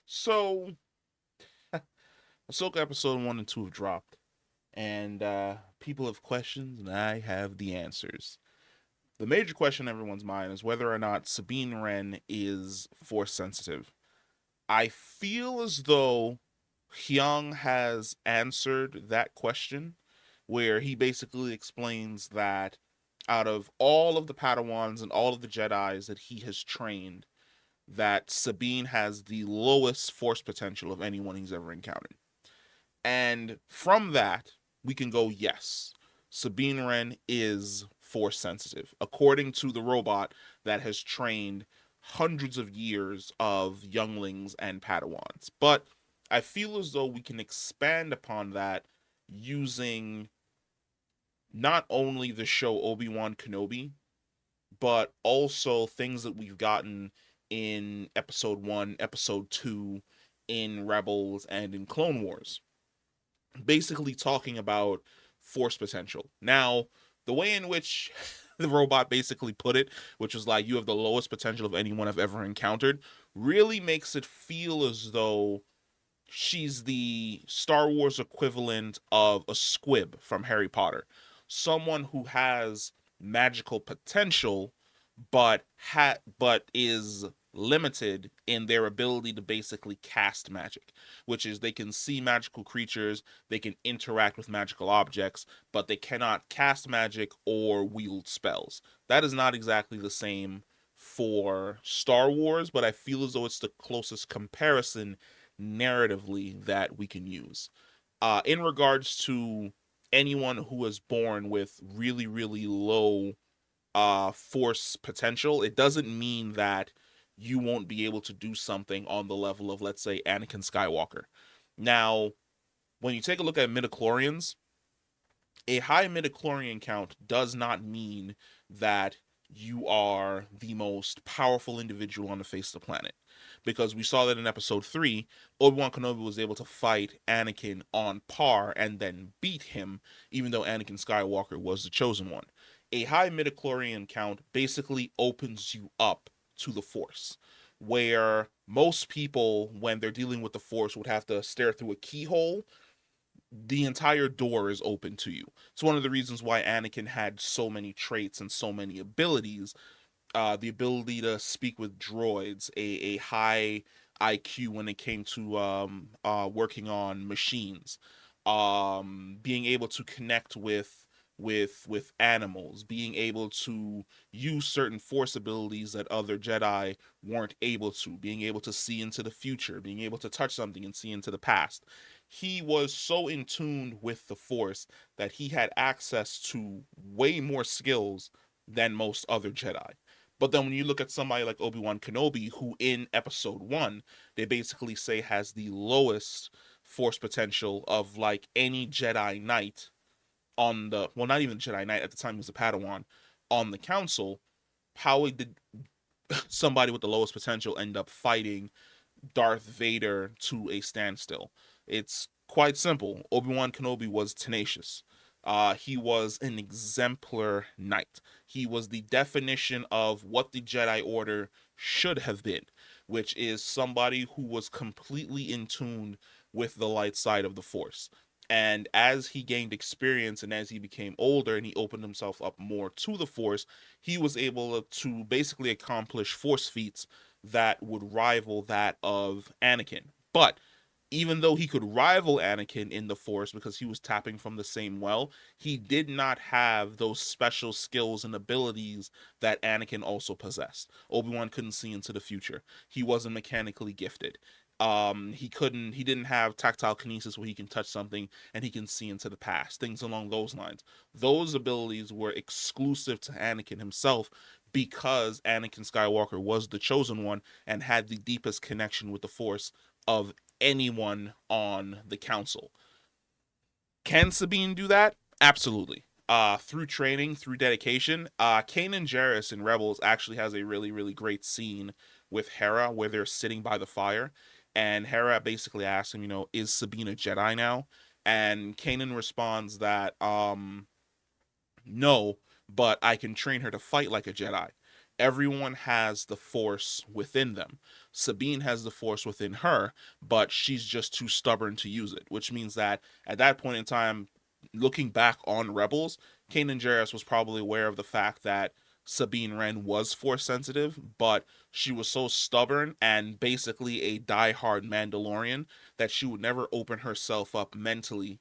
So, Ahsoka episode 1 and 2 have dropped, and people have questions, and I have the answers. The major question in everyone's mind is whether or not Sabine Wren is force sensitive. I feel as though Hyung has answered that question, where he basically explains that out of all of the Padawans and all of the Jedis that he has trained, that Sabine has the lowest force potential of anyone he's ever encountered. And from that, we can go, yes, Sabine Wren is force sensitive, according to the robot that has trained hundreds of years of younglings and Padawans. But I feel as though we can expand upon that using not only the show Obi-Wan Kenobi, but also things that we've gotten in episode 1, episode 2, in Rebels, and in Clone Wars, basically talking about force potential. Now, the way in which the robot basically put it, which was like, you have the lowest potential of anyone I've ever encountered, really makes it feel as though she's the Star Wars equivalent of a squib from Harry Potter. Someone who has magical potential but is limited in their ability to basically cast magic, which is they can see magical creatures, they can interact with magical objects, but they cannot cast magic or wield spells. That is not exactly the same for Star Wars, but I feel as though it's the closest comparison narratively that we can use. In regards to anyone who was born with really, really low force potential, it doesn't mean that you won't be able to do something on the level of, let's say, Anakin Skywalker. Now, when you take a look at midichlorians, a high midichlorian count does not mean that you are the most powerful individual on the face of the planet. Because we saw that in episode 3, Obi-Wan Kenobi was able to fight Anakin on par and then beat him, even though Anakin Skywalker was the chosen one. A high midichlorian count basically opens you up to the Force, where most people, when they're dealing with the Force, would have to stare through a keyhole. The entire door is open to you. It's one of the reasons why Anakin had so many traits and so many abilities. The ability to speak with droids, a high IQ when it came to working on machines, being able to connect with animals, being able to use certain force abilities that other Jedi weren't able to, being able to see into the future, being able to touch something and see into the past. He was so in tune with the force that he had access to way more skills than most other Jedi. But then when you look at somebody like Obi-Wan Kenobi, who in episode 1, they basically say has the lowest force potential of like any Jedi Knight on the, well, not even Jedi Knight, at the time he was a Padawan, on the council. How did somebody with the lowest potential end up fighting Darth Vader to a standstill? It's quite simple. Obi-Wan Kenobi was tenacious. He was an exemplar knight. He was the definition of what the Jedi Order should have been, which is somebody who was completely in tune with the light side of the Force. And as he gained experience and as he became older and he opened himself up more to the Force, he was able to basically accomplish Force feats that would rival that of Anakin. But even though he could rival Anakin in the Force because he was tapping from the same well, he did not have those special skills and abilities that Anakin also possessed. Obi-Wan couldn't see into the future. He wasn't mechanically gifted. He didn't have tactile kinesis where he can touch something and he can see into the past, things along those lines. Those abilities were exclusive to Anakin himself because Anakin Skywalker was the chosen one and had the deepest connection with the Force of anyone on the council. Can Sabine do that? Absolutely. Through training, through dedication. Kanan Jarrus in Rebels actually has a really, really great scene with Hera where they're sitting by the fire, and Hera basically asks him, is Sabine a Jedi now? And Kanan responds that, no, but I can train her to fight like a Jedi. Everyone has the Force within them. Sabine has the Force within her, but she's just too stubborn to use it, which means that at that point in time, looking back on Rebels, Kanan Jarrus was probably aware of the fact that Sabine Wren was Force sensitive, but she was so stubborn and basically a die-hard Mandalorian that she would never open herself up mentally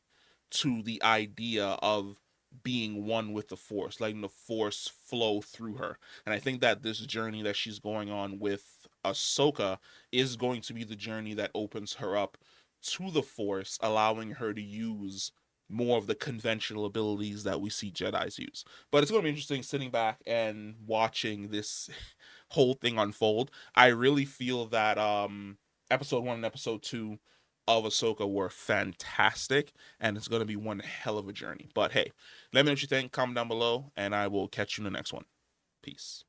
to the idea of being one with the Force, letting the Force flow through her. And I think that this journey that she's going on with Ahsoka is going to be the journey that opens her up to the Force, allowing her to use more of the conventional abilities that we see Jedi's use. But it's going to be interesting sitting back and watching this whole thing unfold. I really feel that episode 1 and episode 2 of Ahsoka were fantastic, and it's going to be one hell of a journey. But hey, let me know what you think. Comment down below, and I will catch you in the next one. Peace.